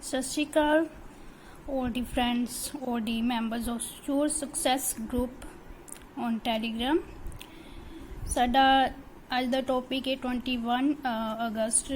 सत श्री अकाल all the friends, all the members of Sure Success Group on Telegram। साडा अज दा टॉपिक है 21 अगस्त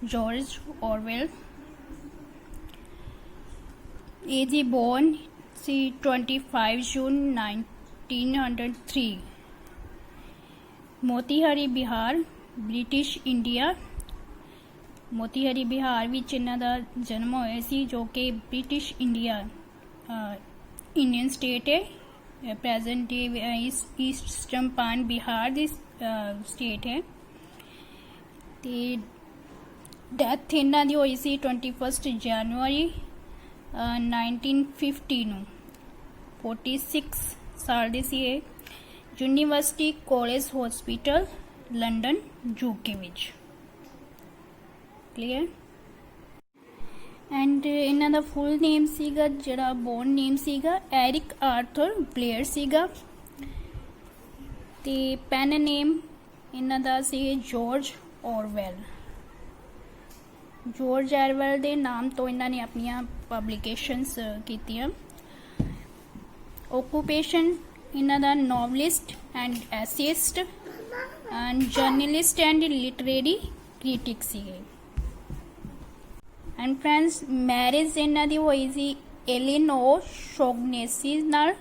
जॉर्ज ऑरवेल। ये जी बोर्न सी 25 जून 1903 मोतीहारी बिहार ब्रिटिश इंडिया। मोतीहारी बिहार विच इन्हां दा जन्म होया सी जो कि ब्रिटिश इंडिया इंडियन स्टेट है। Present day east Champaran Bihar दी स्टेट है। ते डेथ इन्हां दी होई सी 21 जनवरी 1950 नूं। 46 साल दे सी। University college hospital London UK विच। क्लीयर। एंड इन्हां दा फुल नेम सीगा जिहड़ा बोर्न नेम सीगा एरिक आर्थर ब्लेयर सीगा। ते पेन नेम इन्हां दा सी जॉर्ज ऑरवेल। जॉर्ज ऑरवेल दे नाम तो इन्हां ने अपनियां पब्लिकेशनस कीतियां। ऑक्यूपेशन इन्हां दा novelist and essayist and journalist and literary critic सीगे। एंड फ्रेंड्स मैरिज इन्हां दी होई सी एलिनोर शोगनेसी नाल।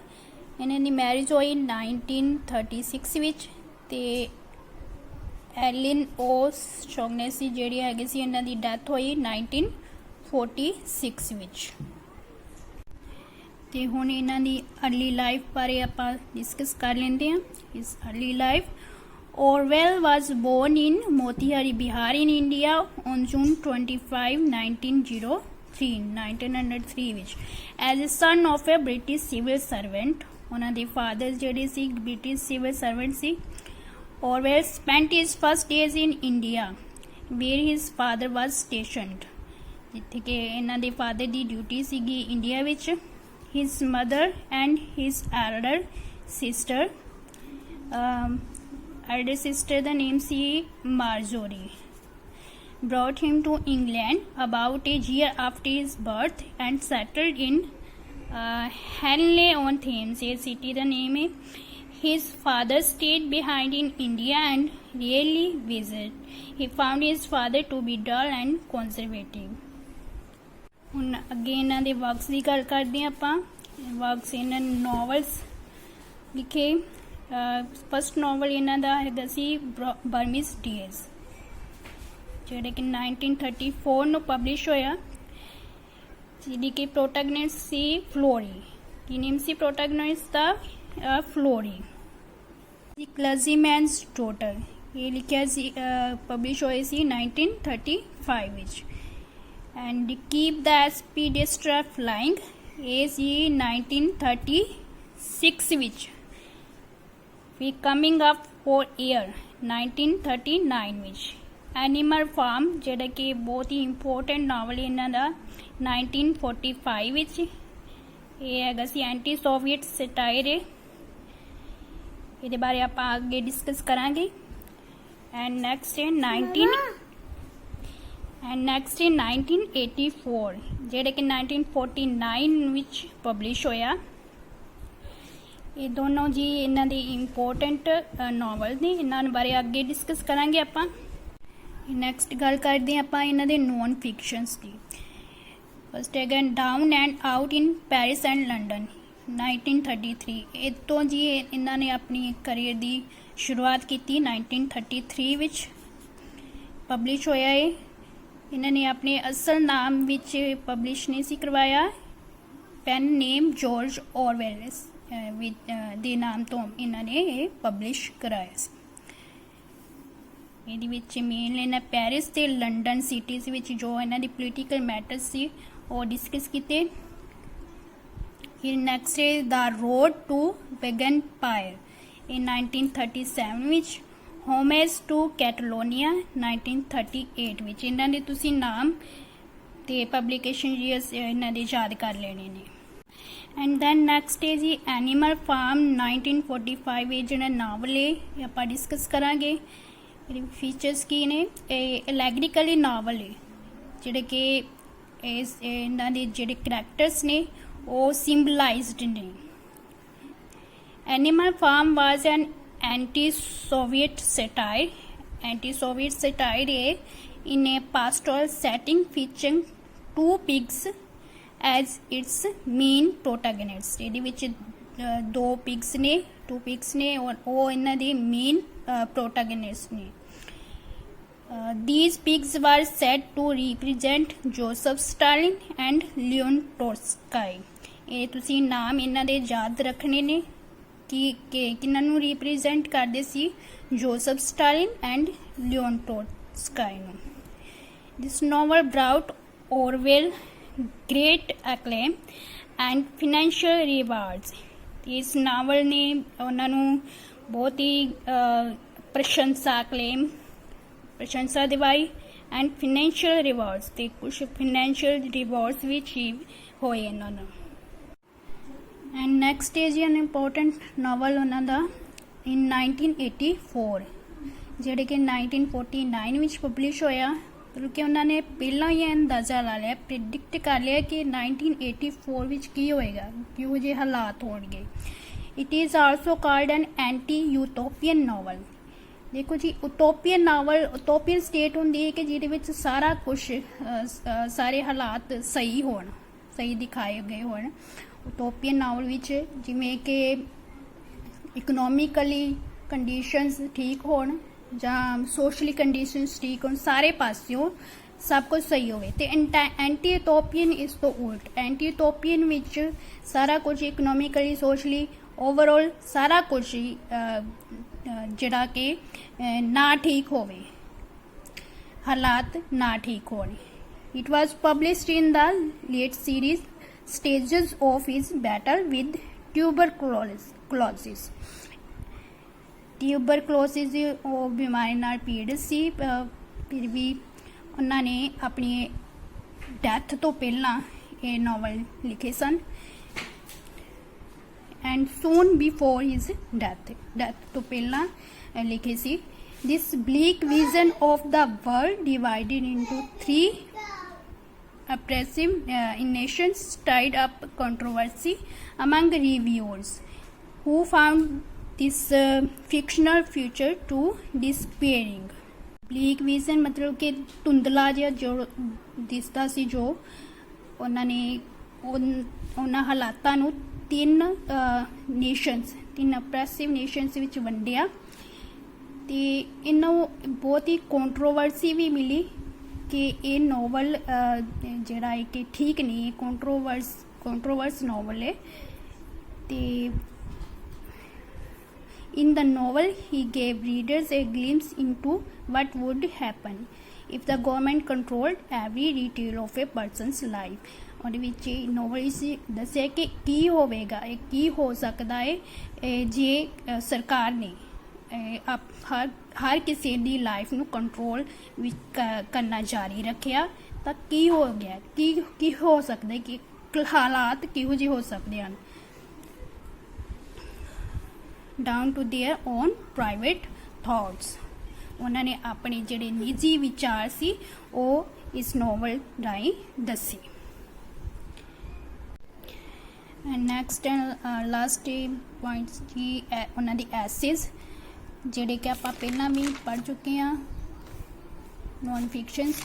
इन्हां दी मैरिज होई 1936 विच। ते एलिनोर शोगनेसी जिहड़ी हैगी सी इन्हां दी डेथ होई 1946 विच। ते हुण इन्हां दी अर्ली लाइफ बारे आपां डिस्कस कर लेंदे हां। इस early life Orwell was born in Motihari, Bihar in India on June 25, 1903 which as a son of a British civil servant। उन्हां दे फादर जिहड़े सी British civil servant C. Orwell spent his first days in India where his father was stationed। जिथे कि इन्हां दे father दी duty सीगी India विच। His mother and his elder sister the name C Marjorie brought him to England about a year after his birth and settled in Henley on Thames, a city the name है। His father stayed behind in India and rarely visited। He found his father to be dull and conservative। ਹੁਣ ਅੱਗੇ ਇਹਨਾਂ ਦੇ works ਦੀ ਗੱਲ ਕਰਦੇ ਹਾਂ ਆਪਾਂ। Works ਇਹਨਾਂ नॉवल्स लिखे। फस्ट नॉवल इन्हां दा हैगा सी बर्मिस डेज जिहड़े कि 1934 नूं पब्लिश होया। जिहदी कि प्रोटैगनिस्ट सी फ्लोरी। की नेम सी प्रोटैगनिस्ट दा फ्लोरी। दी क्लर्जीमैनस डॉटर ये लिखिया सी पब्लिश होए सी 1935 विच। And keep the aspidistra flying ये सी 1936 विच। We coming up for air 1939 विच। एनिमल फार्म जिहड़ा कि बहुत ही इंपोर्टेंट नावल इन्हां दा 1945 विच। ये हैगा सी एंटी सोवियत सटायर है। इहदे बारे आपां आगे डिस्कस करांगे। एंड नेक्स्ट है 1984 जिहड़ा कि 1949 विच पब्लिश होया। ये दोनों जी इन्हां दे इंपोर्टेंट नॉवल ने। इन्हां बारे आगे डिस्कस करांगे आपां। नैक्सट गल करते हैं आपां इन्हां दे नॉन फिक्शनस की। फस्ट है down and out in Paris and London 1933। इतों जी इन्हां ने अपनी करियर की शुरुआत की 1933 विच पब्लिश होया है। इन्हां ने अपने असल नाम विच पब्लिश नहीं सी करवाया। पेन नेम जॉर्ज ऑरवेल दे नाम तो इन्होंने ये पब्लिश कराया। ये मेन इन्हें पैरिस ते लंडन सिटीज़ विच जो इन्हां दी पोलीटिकल मैटर्स सी वो डिस्कस किए। नैक्सट है the road to Wigan Pier in 1937 विच। होमेज टू कैटलोनिया 1938 विच। इन्हां दे तुसी नाम ते पब्लिकेशन इन्हां दे याद कर लेने ने। एंड दैन नैक्सट है जी एनिमल फार्म 1945 जो नावल है आप डिस्कस करांगे। फीचर्स की ने एलैग्रिकली नावल है जिहड़े कि इन्हां दे जिहड़े करैक्टर्स ने वो सिंबलाइज्ड ने। Animal farm was an anti-Soviet satire. Anti-Soviet satire in a pastoral setting featuring two pigs as its main protagonists. ਇਹਦੇ ਵਿੱਚ ਦੋ ਪਿਗਸ ਨੇ, टू पिग्स ने और वो इन्हां दे मेन प्रोटैगनिस्ट ने। These pigs were said to represent Joseph Stalin and Leon Trotsky. ਇਹ ਤੁਸੀਂ ਨਾਮ ਇਹਨਾਂ ਦੇ ਯਾਦ ਰੱਖਣੇ ਨੇ ਕਿ ਕਿਹਨਾਂ ਨੂੰ ਰਿਪਰੈਜ਼ੈਂਟ ਕਰਦੇ ਸੀ, Joseph Stalin and Leon Trotsky ਨੂੰ। This novel brought Orwell great acclaim and financial rewards. ਇਸ ਨਾਵਲ ਨੇ ਉਹਨਾਂ ਨੂੰ ਬਹੁਤ ਹੀ ਪ੍ਰਸ਼ੰਸਾ ਦਿਵਾਈ ਐਂਡ ਫਿਨੈਂਸ਼ੀਅਲ ਰਿਵਾਰਡਸ, ਤੇ ਕੁਛ ਫਿਨੈਂਸ਼ੀਅਲ ਰਿਵਾਰਡਸ ਵੀ ਅਚੀਵ ਹੋਏ ਇਹਨਾਂ ਨੂੰ। एंड नैक्सट है जी एन इंपोर्टेंट नावल उन्होंने इन 1984 जोड़े कि 1949 में पब्लिश होया, क्योंकि उन्होंने पहला ही अंदाज़ा ला लिया, प्रिडिक्ट कर लिया कि 1984 में की होएगा, क्यों जे हालात होंगे। It is also called an anti utopian novel. देखो जी, उटोपियन नावल, उटोपियन स्टेट होंगी है कि जिहदे सारा कुछ सारे हालात सही होण, सही दिखाए गए होण। उटोपियन नावल विच जिवें कि इकनोमिकली कंडीशनस ठीक होण जां सोशली कंडीशनस ठीक होण, सारे पासियों सब कुछ सही होवे। ते एंटी यूटोपियन इस तो उल्ट, एंटी यूटोपियन विच सारा कुछ इकनोमिकली सोशली ओवरऑल सारा कुछ जिहड़ा कि ना ठीक होवे, हालात ना ठीक होण। It was published in the late series stages of his battle with tuberculosis. Tuberculosis ਉਹ ਬਿਮਾਰੀ ਨਾਲ ਪੀੜਤ ਸੀ, ਫਿਰ ਵੀ ਉਹਨਾਂ ਨੇ ਆਪਣੀ ਡੈਥ ਤੋਂ ਪਹਿਲਾਂ ਇਹ ਨਾਵਲ ਲਿਖੇ ਸਨ। And soon before his death ਤੋਂ ਪਹਿਲਾਂ ਲਿਖੇ ਸੀ। This bleak vision of the world divided into 3 oppressive nations stirred up controversy among reviewers who found this fictional future too despairing. Bleak vision मतलब कि ਧੁੰਦਲਾ ਜਿਹਾ ਜੋ ਦਿਸਦਾ ਸੀ, ਜੋ ਉਹਨਾਂ ਨੇ ਉਹਨਾਂ ਹਾਲਾਤਾਂ ਨੂੰ ਤਿੰਨ oppressive nations ਵਿੱਚ ਵੰਡਿਆ, ਤੇ ਇਹਨਾਂ ਨੂੰ ਬਹੁਤ ਹੀ ਕੰਟਰੋਵਰਸੀ ਵੀ ਮਿਲੀ कि ये नॉवल जिहड़ा है कि ठीक नहीं, कंट्रोवर्स नॉवल है। तो in the novel he gave readers a glimpse into what would happen if the government controlled every detail of A persons life. और नॉवल दसिया कि की होवेगा, की हो सकता है जे सरकार ने हर किसी की लाइफ में कंट्रोल करना जारी रखिया, तो की हो गया, की हो सकता है कि हालात किहो जी हो सकते हैं। Down to their own private thoughts, उन्होंने अपने जिहड़े निजी विचार सी वो इस नॉवल राही दसे। नैक्सट एंड लास्ट पॉइंट्स जी उन्होंने दी एसेज ਜਿਹੜੇ ਕਿ ਆਪਾਂ ਪਹਿਲਾਂ ਵੀ ਪੜ੍ਹ ਚੁੱਕੇ ਹਾਂ, ਨੋਨ ਫਿਕਸ਼ਨਸ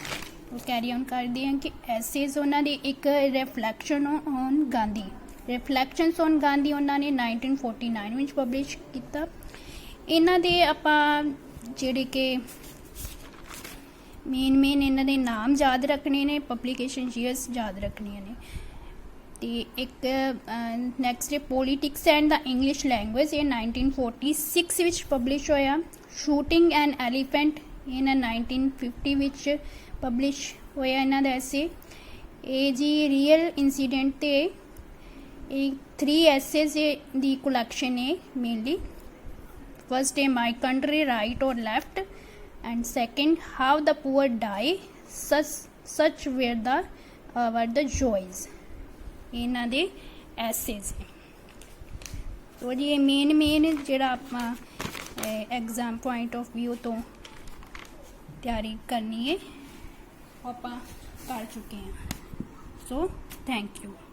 ਉਹ ਕੈਰੀ ਔਨ ਕਰਦੇ ਹਾਂ ਕਿ ਐਸੇਜ਼ ਉਹਨਾਂ ਦੇ ਇੱਕ reflection on Gandhi, reflections on Gandhi ਉਹਨਾਂ ਨੇ 1949 ਵਿੱਚ ਪਬਲਿਸ਼ ਕੀਤਾ। ਇਹਨਾਂ ਦੇ ਆਪਾਂ ਜਿਹੜੇ ਕਿ ਮੇਨ ਇਹਨਾਂ ਦੇ ਨਾਮ ਯਾਦ ਰੱਖਣੇ ਨੇ, ਪਬਲੀਕੇਸ਼ਨ ਈਅਰਸ ਯਾਦ ਰੱਖਣੀਆਂ ਨੇ। ਤੇ ਇੱਕ next politics and the English language, ਇਹ 1946 ਵਿੱਚ ਪਬਲਿਸ਼ ਹੋਇਆ। ਸ਼ੂਟਿੰਗ ਐਨ ਐਲੀਫੈਂਟ ਇਹਨਾਂ 1950 ਵਿੱਚ ਪਬਲਿਸ਼ ਹੋਇਆ ਇਹਨਾਂ ਦਾ ਐਸੇ। ਇਹ ਜੀ ਰੀਅਲ ਇੰਸੀਡੈਂਟ ਤੇ ਇਹ 3 ਐਸੇਜ਼ ਦੀ ਕਲੈਕਸ਼ਨ ਹੈ ਮੇਨਲੀ। ਫਸਟ ਹੈ my country right or left, and second how the poor die such were the joys. ਇਹਨਾਂ ਦੇ ਐਸੇਜ਼ ਤੋ ਜੀ ਇਹ ਮੇਨ ਜਿਹੜਾ ਆਪਾਂ ਐਗਜ਼ਾਮ ਪੁਆਇੰਟ ਆਫ ਵਿਊ ਤੋਂ ਤਿਆਰੀ ਕਰਨੀ ਹੈ ਆਪਾਂ ਕਰ ਚੁੱਕੇ ਹਾਂ। So thank you.